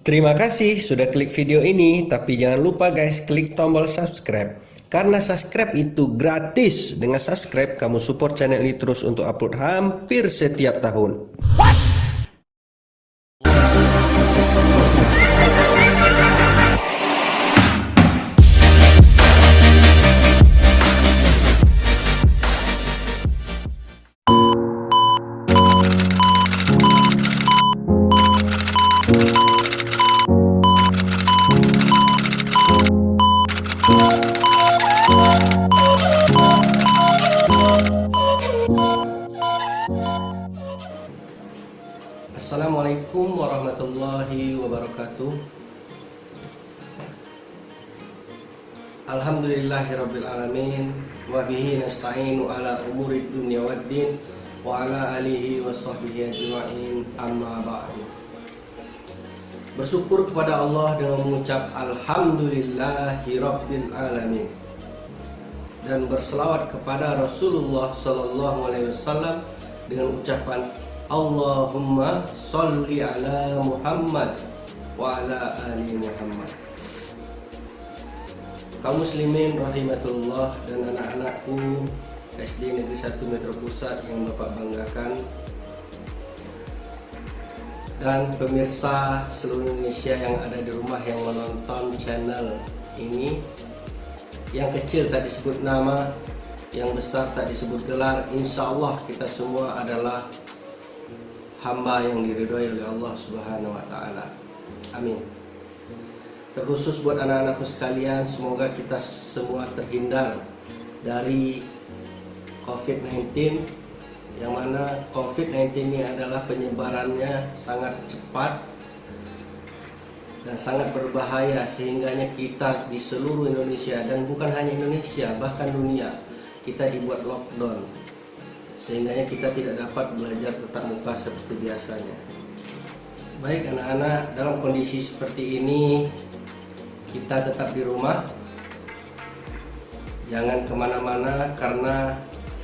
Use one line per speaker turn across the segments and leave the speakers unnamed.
Terima kasih sudah klik video ini, tapi jangan lupa guys klik tombol subscribe. Karena subscribe itu gratis. Dengan subscribe kamu support channel ini terus untuk upload hampir setiap tahun. Assalamualaikum warahmatullahi wabarakatuh. Alhamdulillahirabbil alamin wa bihi nasta'inu ala umuri dunya waddin wa ala alihi wa sahbihi ajma'in, amma ba'du. Bersyukur kepada Allah dengan mengucap alhamdulillahirabbil alamin dan berselawat kepada Rasulullah sallallahu alaihi wasallam dengan ucapan Allahumma sholli ala Muhammad wa ala ali Muhammad. Kaum muslimin rahimatullah dan anak-anakku SD Negeri 1 Metro Pusat yang Bapak banggakan, dan pemirsa seluruh Indonesia yang ada di rumah yang menonton channel ini. Yang kecil tak disebut nama, yang besar tak disebut gelar. Insya Allah kita semua adalah hamba yang diridhoi oleh Allah Subhanahu wa Ta'ala. Amin. Terkhusus buat anak-anakku sekalian, semoga kita semua terhindar dari COVID-19, yang mana COVID-19 ini adalah penyebarannya sangat cepat dan sangat berbahaya, sehingganya kita di seluruh Indonesia, dan bukan hanya Indonesia, bahkan dunia, kita dibuat lockdown, sehingganya kita tidak dapat belajar tatap muka seperti biasanya. Baik anak-anak, dalam kondisi seperti ini kita tetap di rumah, jangan kemana-mana karena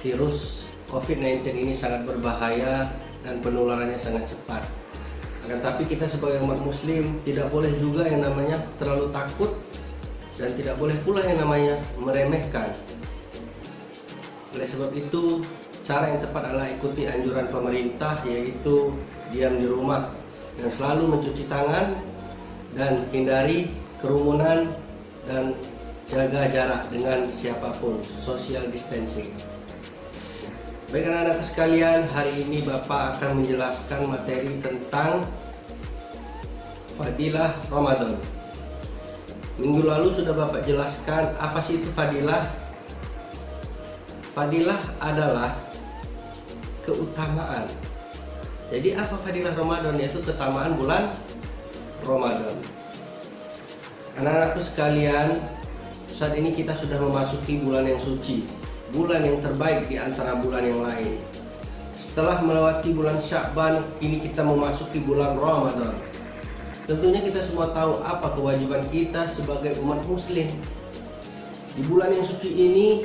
virus COVID-19 ini sangat berbahaya dan penularannya sangat cepat. Akan tapi kita sebagai umat muslim tidak boleh juga yang namanya terlalu takut, dan tidak boleh pula yang namanya meremehkan. Oleh sebab itu, cara yang tepat adalah ikuti anjuran pemerintah, yaitu diam di rumah dan selalu mencuci tangan dan hindari kerumunan dan jaga jarak dengan siapapun, social distancing. Baik anak-anak sekalian, hari ini Bapak akan menjelaskan materi tentang fadilah Ramadan. Minggu lalu sudah Bapak jelaskan apa sih itu fadilah. Fadilah adalah keutamaan. Jadi apa fadilah Ramadan? Yaitu keutamaan bulan Ramadan. Anak-anakku sekalian, saat ini kita sudah memasuki bulan yang suci, bulan yang terbaik di antara bulan yang lain. Setelah melewati bulan Sya'ban, kini kita memasuki bulan Ramadan. Tentunya kita semua tahu apa kewajiban kita sebagai umat muslim di bulan yang suci ini,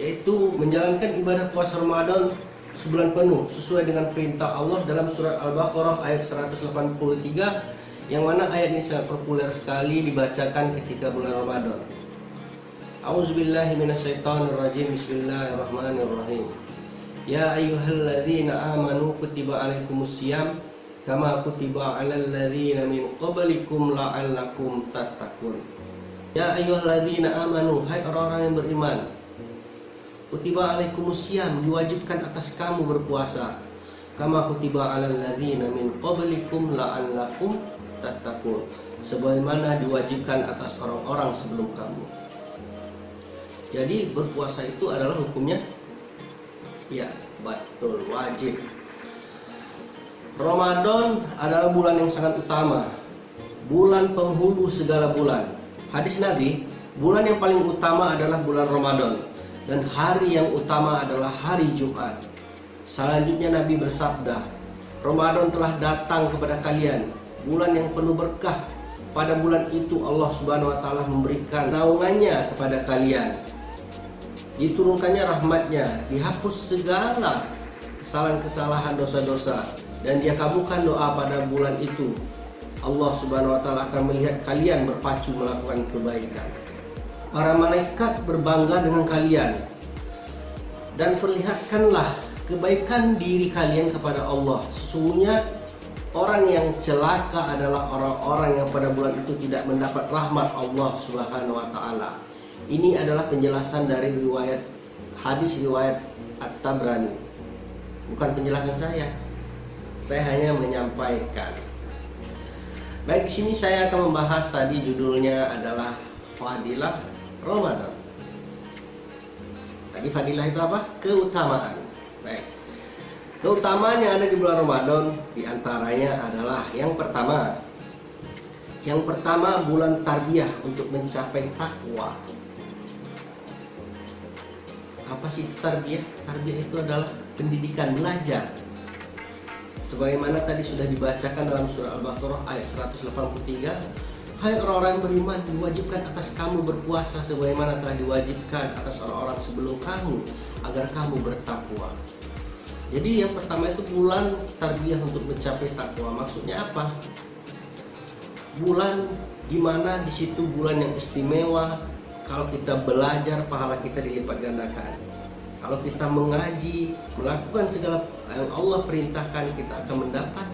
yaitu menjalankan ibadah puasa Ramadan sebulan penuh sesuai dengan perintah Allah dalam surat Al-Baqarah ayat 183, yang mana ayat ini sangat populer sekali dibacakan ketika bulan Ramadan. A'udzubillahi minasyaitonirrajim. Bismillahirrahmanirrahim. Ya ayyuhalladzina amanu kutiba alaikumusiyam kama kutiba alal ladzina min qablikum la'allakum tattaqun. Ya ayyuhalladzina amanu, hai orang-orang yang beriman, kutiba alaikumusiyam, diwajibkan atas kamu berpuasa, kama kutiba alal ladzina min qablikum la'allakum tattaqun, sebagaimana diwajibkan atas orang-orang sebelum kamu. Jadi berpuasa itu adalah hukumnya ya betul wajib. Ramadan adalah bulan yang sangat utama, bulan penghulu segala bulan. Hadis Nabi, bulan yang paling utama adalah bulan Ramadan, dan hari yang utama adalah hari Jumat. Selanjutnya Nabi bersabda, Ramadan telah datang kepada kalian, bulan yang penuh berkah. Pada bulan itu Allah Subhanahu wa Ta'ala memberikan naungannya kepada kalian, diturunkannya rahmatnya, dihapus segala kesalahan-kesalahan, dosa-dosa, dan dia kabulkan doa pada bulan itu. Allah Subhanahu wa taala akan melihat kalian berpacu melakukan kebaikan. Para malaikat berbangga dengan kalian, dan perlihatkanlah kebaikan diri kalian kepada Allah. Sesungguhnya orang yang celaka adalah orang-orang yang pada bulan itu tidak mendapat rahmat Allah Subhanahu wa taala. Ini adalah penjelasan dari hadis riwayat At-Tabrani. Bukan penjelasan saya. Saya hanya menyampaikan. Baik, di sini saya akan membahas, tadi judulnya adalah Fadilah Ramadan. Tadi fadilah itu apa? Keutamaan. Baik. Keutamaan yang ada di bulan Ramadan diantaranya adalah yang pertama bulan tarbiyah untuk mencapai takwa. Apa sih tarbiyah? Tarbiyah itu adalah pendidikan, belajar. Sebagaimana tadi sudah dibacakan dalam surah Al-Baqarah ayat 183, hai orang-orang yang beriman, diwajibkan atas kamu berpuasa sebagaimana telah diwajibkan atas orang-orang sebelum kamu, agar kamu bertakwa. Jadi yang pertama itu bulan tarbiyah untuk mencapai takwa. Maksudnya apa? Bulan dimana di situ bulan yang istimewa. Kalau kita belajar, pahala kita dilipat gandakan. Kalau kita mengaji, melakukan segala yang Allah perintahkan, kita akan mendapat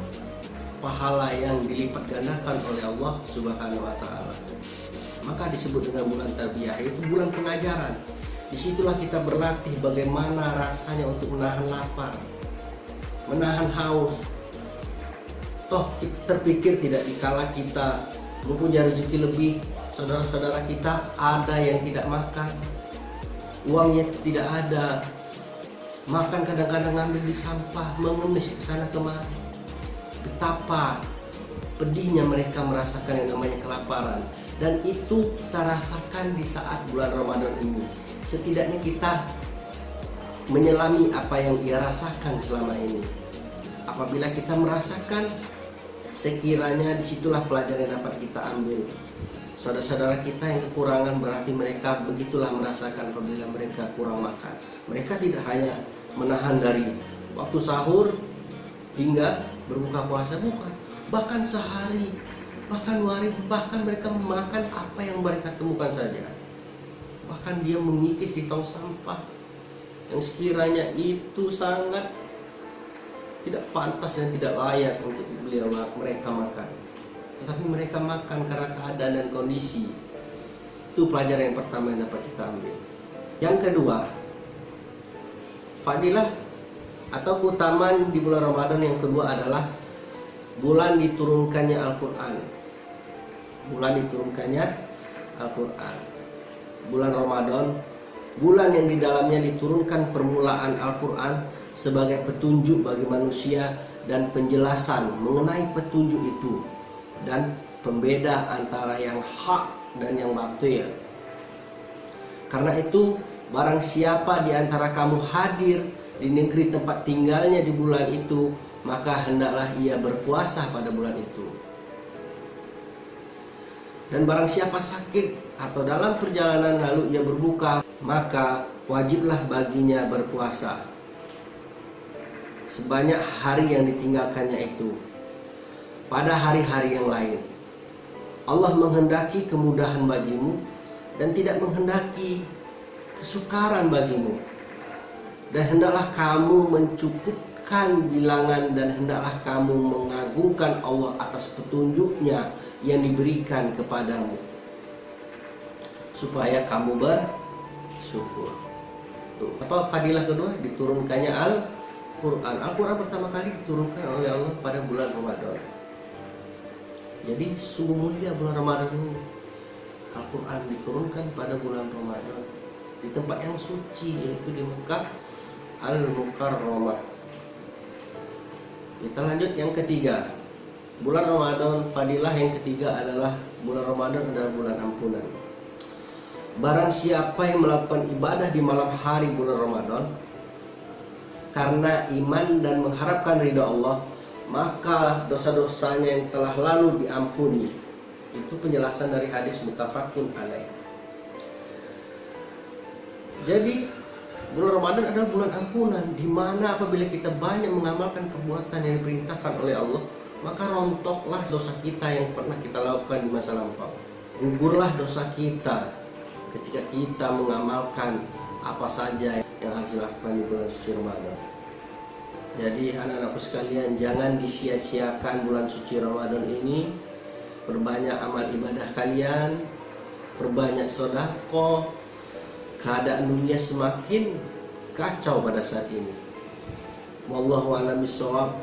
pahala yang dilipat gandakan oleh Allah Subhanahu wa taala. Maka disebut dengan bulan tarbiyah, yaitu bulan pengajaran. Disitulah kita berlatih bagaimana rasanya untuk menahan lapar, menahan haus. Toh kita terpikir tidak dikala kita mempunyai rezeki lebih, saudara-saudara kita ada yang tidak makan, uangnya tidak ada, makan kadang-kadang ngambil di sampah, mengemis ke sana kemari. Betapa pedihnya mereka merasakan yang namanya kelaparan. Dan itu kita rasakan di saat bulan Ramadan ini. Setidaknya kita menyelami apa yang ia rasakan selama ini. Apabila kita merasakan, sekiranya disitulah pelajaran yang dapat kita ambil. Saudara-saudara kita yang kekurangan, berarti mereka begitulah merasakan apabila mereka kurang makan. Mereka tidak hanya menahan dari waktu sahur hingga berbuka puasa, bukan. Bahkan sehari, bahkan 2 hari, bahkan mereka memakan apa yang mereka temukan saja. Bahkan dia mengikis di tong sampah yang sekiranya itu sangat tidak pantas dan tidak layak untuk mereka makan. Tetapi mereka makan karena keadaan dan kondisi. Itu pelajaran yang pertama yang dapat kita ambil. Yang kedua, fadilah atau keutamaan di bulan Ramadan yang kedua adalah bulan diturunkannya Al-Quran. Bulan diturunkannya Al-Quran. Bulan Ramadan, bulan yang di dalamnya diturunkan permulaan Al-Quran sebagai petunjuk bagi manusia dan penjelasan mengenai petunjuk itu, dan pembeda antara yang hak dan yang batil. Karena itu, barang siapa di antara kamu hadir di negeri tempat tinggalnya di bulan itu, maka hendaklah ia berpuasa pada bulan itu. Dan barang siapa sakit atau dalam perjalanan lalu ia berbuka, maka wajiblah baginya berpuasa sebanyak hari yang ditinggalkannya itu pada hari-hari yang lain. Allah menghendaki kemudahan bagimu dan tidak menghendaki kesukaran bagimu. Dan hendaklah kamu mencukupkan bilangan, dan hendaklah kamu mengagungkan Allah atas petunjuknya yang diberikan kepadamu, supaya kamu bersyukur. Tuh, apa fadilah kedua? Diturunkannya Al-Quran. Al-Quran pertama kali diturunkan oleh Allah pada bulan Ramadan. Jadi sungguh mulia bulan Ramadan ini. Al-Quran diturunkan pada bulan Ramadan di tempat yang suci, yaitu di Mekah Al-Mukarramah. Kita lanjut yang ketiga. Bulan Ramadan, fadilah yang ketiga adalah bulan Ramadan adalah bulan ampunan. Barang siapa yang melakukan ibadah di malam hari bulan Ramadan karena iman dan mengharapkan ridha Allah, maka dosa-dosanya yang telah lalu diampuni. Itu penjelasan dari hadis muttafaqun alaih. Jadi bulan Ramadan adalah bulan ampunan, di mana apabila kita banyak mengamalkan perbuatan yang diperintahkan oleh Allah, maka rontoklah dosa kita yang pernah kita lakukan di masa lampau. Gugurlah dosa kita ketika kita mengamalkan apa saja yang harus dilakukan di bulan suci Ramadan. Jadi anak-anakku sekalian, jangan disia-siakan bulan suci Ramadan ini. Perbanyak amal ibadah kalian, perbanyak sedekah. Keadaan dunia semakin kacau pada saat ini. Wallahu a'lam bishawab.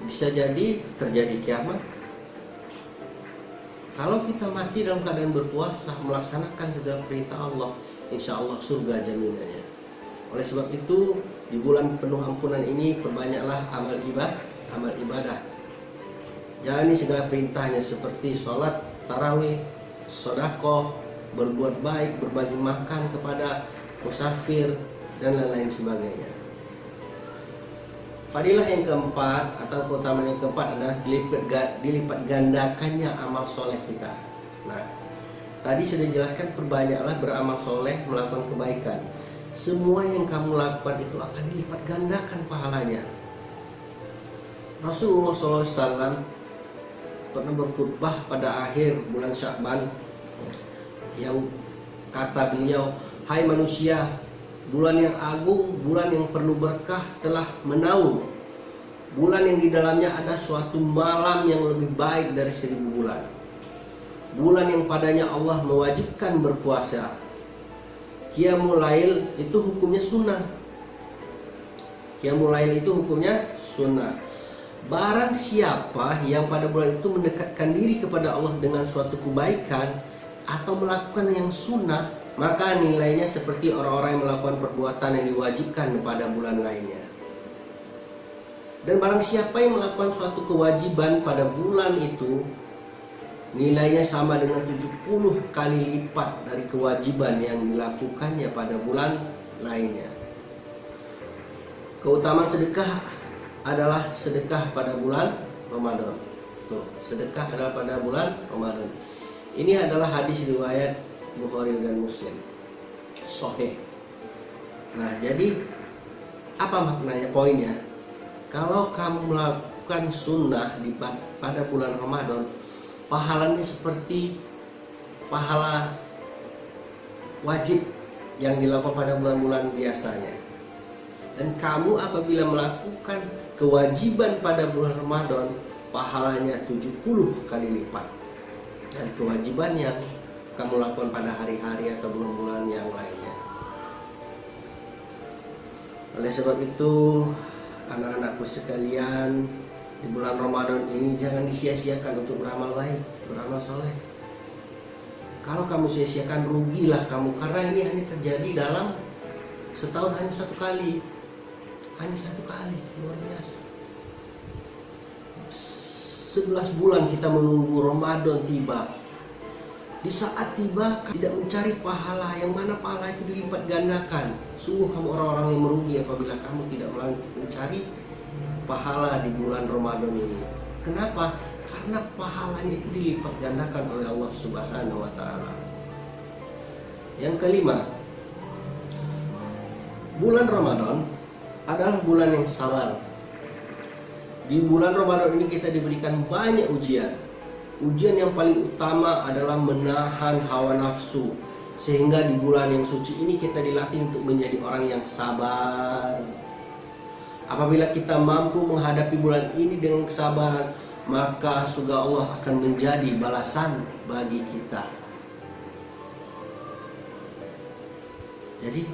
Bisa jadi terjadi kiamat kalau kita mati dalam keadaan berpuasa, melaksanakan segala perintah Allah. Insya Allah surga jaminannya. Oleh sebab itu, di bulan penuh ampunan ini perbanyaklah amal ibadah. Jalani segala perintahnya seperti sholat tarawih, sedekah, berbuat baik, berbagi makan kepada musafir, dan lain-lain sebagainya. Fadilah yang keempat atau keutamaan yang keempat adalah dilipat gandakannya amal soleh kita. Nah, tadi sudah dijelaskan, perbanyaklah beramal soleh, melakukan kebaikan. Semua yang kamu lakukan itu akan dilipat gandakan pahalanya. Rasulullah SAW pernah berkhutbah pada akhir bulan Sya'ban yang kata beliau, "Hai manusia, bulan yang agung, bulan yang penuh berkah telah menaung. Bulan yang di dalamnya ada suatu malam yang lebih baik dari 1000 bulan. Bulan yang padanya Allah mewajibkan berpuasa. Qiyamul Lail itu hukumnya sunnah. Qiyamul Lail itu hukumnya sunnah. Barang siapa yang pada bulan itu mendekatkan diri kepada Allah dengan suatu kebaikan atau melakukan yang sunnah, maka nilainya seperti orang-orang yang melakukan perbuatan yang diwajibkan pada bulan lainnya. Dan barang siapa yang melakukan suatu kewajiban pada bulan itu, nilainya sama dengan 70 kali lipat dari kewajiban yang dilakukannya pada bulan lainnya. Keutamaan sedekah adalah sedekah pada bulan Ramadan. Tuh, sedekah adalah pada bulan Ramadan. Ini adalah hadis riwayat Bukhari dan Muslim, sahih. Nah, jadi apa maknanya, poinnya? Kalau kamu melakukan sunnah pada bulan Ramadan, pahalanya seperti pahala wajib yang dilakukan pada bulan-bulan biasanya. Dan kamu apabila melakukan kewajiban pada bulan Ramadan, pahalanya 70 kali lipat dari kewajiban yang kamu lakukan pada hari-hari atau bulan-bulan yang lainnya. Oleh sebab itu, anak-anakku sekalian, di bulan Ramadan ini jangan disia-siakan untuk beramal baik, beramal soleh. Kalau kamu sia-siakan, rugilah kamu, karena ini hanya terjadi dalam setahun hanya satu kali. Hanya satu kali, luar biasa. 11 bulan kita menunggu Ramadan tiba. Di saat tiba tidak mencari pahala, yang mana pahala itu dilipat gandakan. Sungguh kamu orang-orang yang merugi apabila kamu tidak mencari pahala di bulan Ramadan ini. Kenapa? Karena pahalanya itu dilipat gandakan oleh Allah Subhanahu wa taala. Yang kelima, bulan Ramadan adalah bulan yang sabar. Di bulan Ramadan ini kita diberikan banyak ujian. Ujian yang paling utama adalah menahan hawa nafsu, sehingga di bulan yang suci ini kita dilatih untuk menjadi orang yang sabar. Apabila kita mampu menghadapi bulan ini dengan kesabaran, maka surga Allah akan menjadi balasan bagi kita. Jadi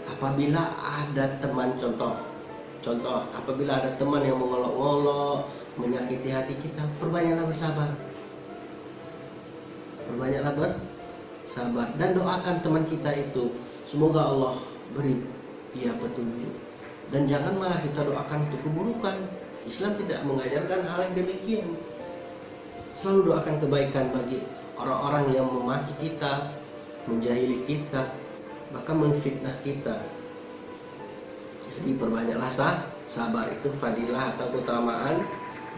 apabila ada teman, contoh apabila ada teman yang mengolok-olok, menyakiti hati kita, perbanyaklah bersabar. Perbanyaklah bersabar dan doakan teman kita itu, semoga Allah beri dia petunjuk. Dan jangan malah kita doakan untuk keburukan. Islam tidak mengajarkan hal yang demikian. Selalu doakan kebaikan bagi orang-orang yang memaki kita, menjahili kita, bahkan menfitnah kita. Jadi perbanyaklah sabar, itu fadilah atau keutamaan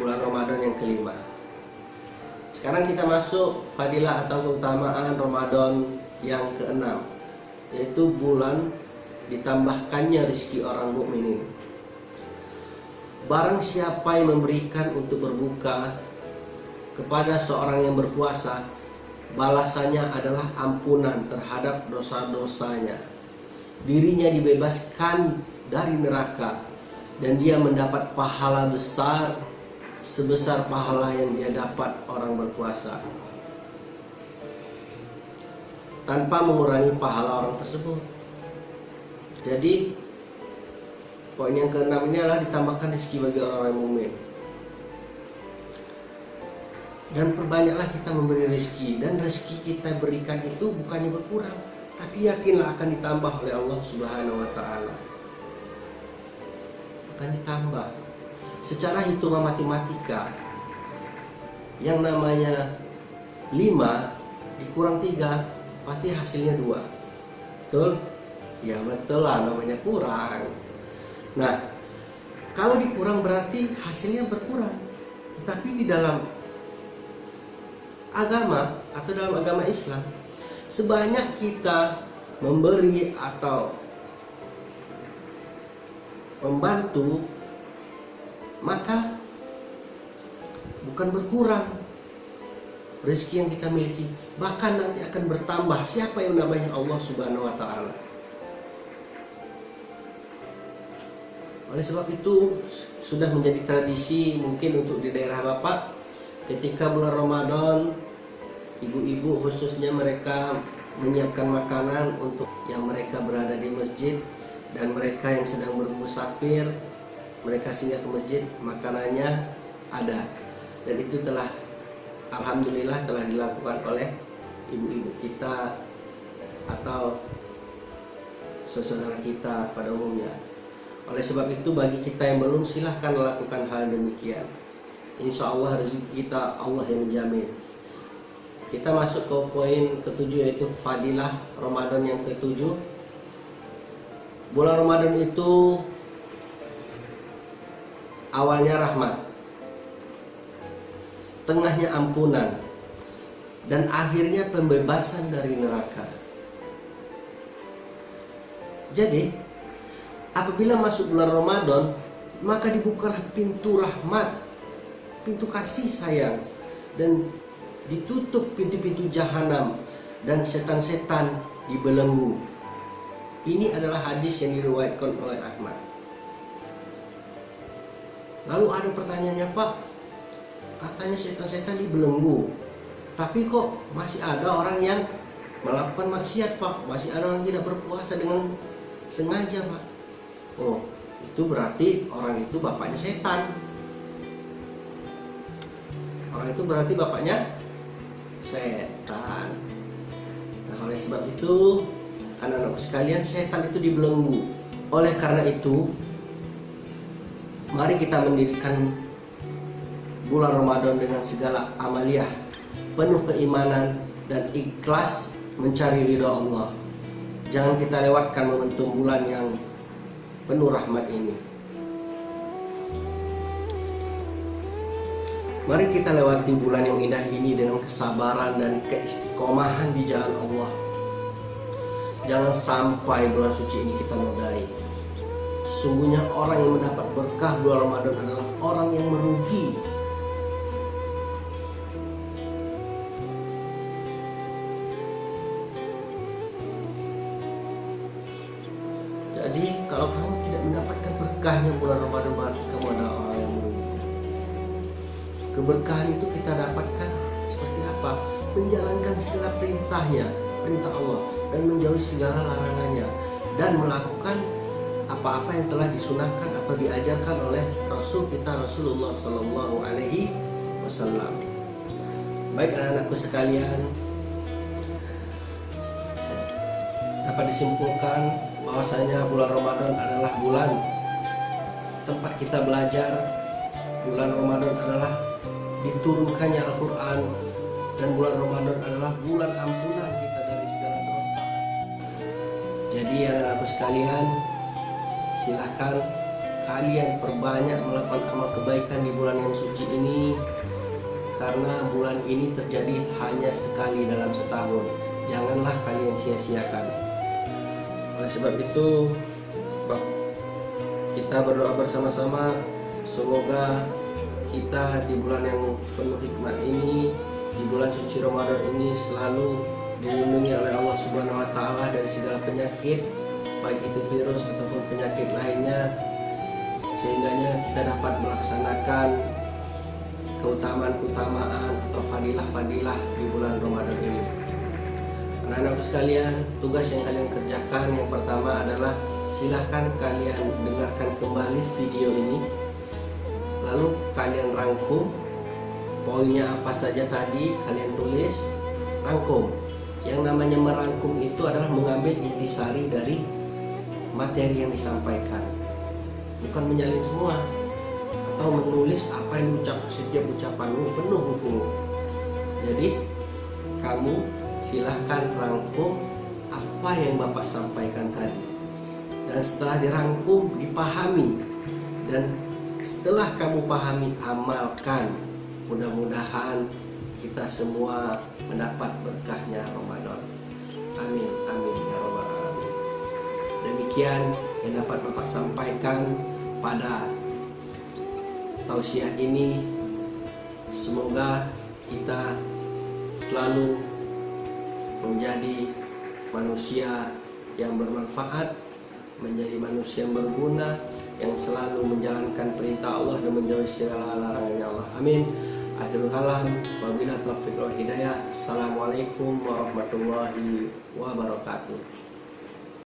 bulan Ramadan yang kelima. Sekarang kita masuk fadilah atau keutamaan Ramadan yang keenam, yaitu bulan ditambahkannya rezeki orang mukminin. barang siapa yang memberikan untuk berbuka kepada seorang yang berpuasa, balasannya adalah ampunan terhadap dosa-dosanya. Dirinya dibebaskan dari neraka dan dia mendapat pahala besar sebesar pahala yang dia dapat orang berpuasa, tanpa mengurangi pahala orang tersebut. Jadi poin yang keenam ini adalah ditambahkan rezeki bagi orang yang mukmin. Dan perbanyaklah kita memberi rezeki, dan rezeki kita berikan itu bukannya berkurang, tapi yakinlah akan ditambah oleh Allah Subhanahu wa taala. Akan ditambah. Secara hitungan matematika, yang namanya 5 dikurang 3 pasti hasilnya 2. Betul? Ya betul lah, namanya kurang. Nah, kalau dikurang berarti hasilnya berkurang. Tapi di dalam agama atau dalam agama Islam, sebanyak kita memberi atau membantu, maka bukan berkurang rezeki yang kita miliki, bahkan nanti akan bertambah. Siapa yang namanya Allah Subhanahu wa taala. Oleh sebab itu sudah menjadi tradisi mungkin untuk di daerah Bapak, ketika bulan Ramadan, ibu-ibu khususnya mereka menyiapkan makanan untuk yang mereka berada di masjid, dan mereka yang sedang bermusafir, mereka singgah ke masjid, makanannya ada. Dan itu telah, alhamdulillah, telah dilakukan oleh ibu-ibu kita atau saudara kita pada umumnya. Oleh sebab itu bagi kita yang belum, silahkan lakukan hal demikian. Insya Allah rezeki kita Allah yang menjamin. Kita masuk ke poin ke-7, yaitu fadilah Ramadan yang ke-7. Bulan Ramadan itu awalnya rahmat, tengahnya ampunan, dan akhirnya pembebasan dari neraka. Jadi apabila masuk bulan Ramadan, maka dibukalah pintu rahmat, pintu kasih sayang, dan ditutup pintu-pintu jahanam, dan setan-setan dibelenggu. Ini adalah hadis yang diriwayatkan oleh Ahmad. Lalu ada pertanyaannya, Pak, katanya setan-setan dibelenggu, tapi kok masih ada orang yang melakukan maksiat, Pak? Masih ada orang yang tidak berpuasa dengan sengaja, Pak? Oh, itu berarti orang itu bapaknya setan. Orang itu berarti bapaknya setan. Nah, oleh sebab itu, anak-anakku sekalian, setan itu dibelenggu. Oleh karena itu, mari kita mendirikan bulan Ramadan dengan segala amaliyah, penuh keimanan dan ikhlas mencari ridha Allah. Jangan kita lewatkan momentum bulan yang penuh rahmat ini. Mari kita lewati bulan yang indah ini dengan kesabaran dan keistiqomahan di jalan Allah. Jangan sampai bulan suci ini kita nodai. Sesungguhnya orang yang mendapat berkah bulan Ramadan adalah orang yang merugi. Jadi kalau kamu tidak mendapatkan berkahnya bulan Ramadan, berarti kamu adalah orang yang merugi. Keberkahan itu kita dapatkan seperti apa? Menjalankan segala perintahnya, perintah Allah, dan menjauhi segala larangannya, dan melakukan apa-apa yang telah disunahkan atau diajarkan oleh Rasul kita, Rasulullah Sallallahu Alaihi Wasallam. Baik anak-anakku sekalian, dapat disimpulkan bahwasanya bulan Ramadan adalah bulan tempat kita belajar. Bulan Ramadan adalah diturunkannya Al-Quran, dan bulan Ramadan adalah bulan ampunan kita dari segala dosa. Jadi anak-anakku sekalian, silahkan kalian perbanyak melakukan amal kebaikan di bulan yang suci ini, karena bulan ini terjadi hanya sekali dalam setahun. Janganlah kalian sia-siakan. Oleh sebab itu, kita berdoa bersama-sama Semoga kita di bulan yang penuh hikmat ini, di bulan suci Ramadan ini selalu dilindungi oleh Allah Subhanahu wa taala dari segala penyakit, baik itu virus ataupun penyakit lainnya, sehingganya kita dapat melaksanakan keutamaan-keutamaan atau fadilah-fadilah di bulan Ramadan ini. Anak-anakku sekalian, tugas yang kalian kerjakan yang pertama adalah silahkan kalian dengarkan kembali video ini, lalu kalian rangkum poinnya apa saja tadi, kalian tulis, rangkum. Yang namanya merangkum itu adalah mengambil intisari dari materi yang disampaikan, bukan menyalin semua atau menulis apa yang diucap, setiap ucapanmu penuh hukum. Jadi kamu silahkan rangkum apa yang Bapak sampaikan tadi, dan setelah dirangkum dipahami, dan setelah kamu pahami amalkan. Mudah-mudahan kita semua mendapat berkahnya Ramadan. Amin, amin ya rabbal alamin. Demikian yang dapat Bapak sampaikan pada tausiah ini. Semoga kita selalu menjadi manusia yang bermanfaat, menjadi manusia yang berguna, yang selalu menjalankan perintah Allah dan menjauhi segala larangannya Allah. Amin. Akhirul kalam, wabillahi taufiq wal hidayah. Assalamualaikum warahmatullahi wabarakatuh.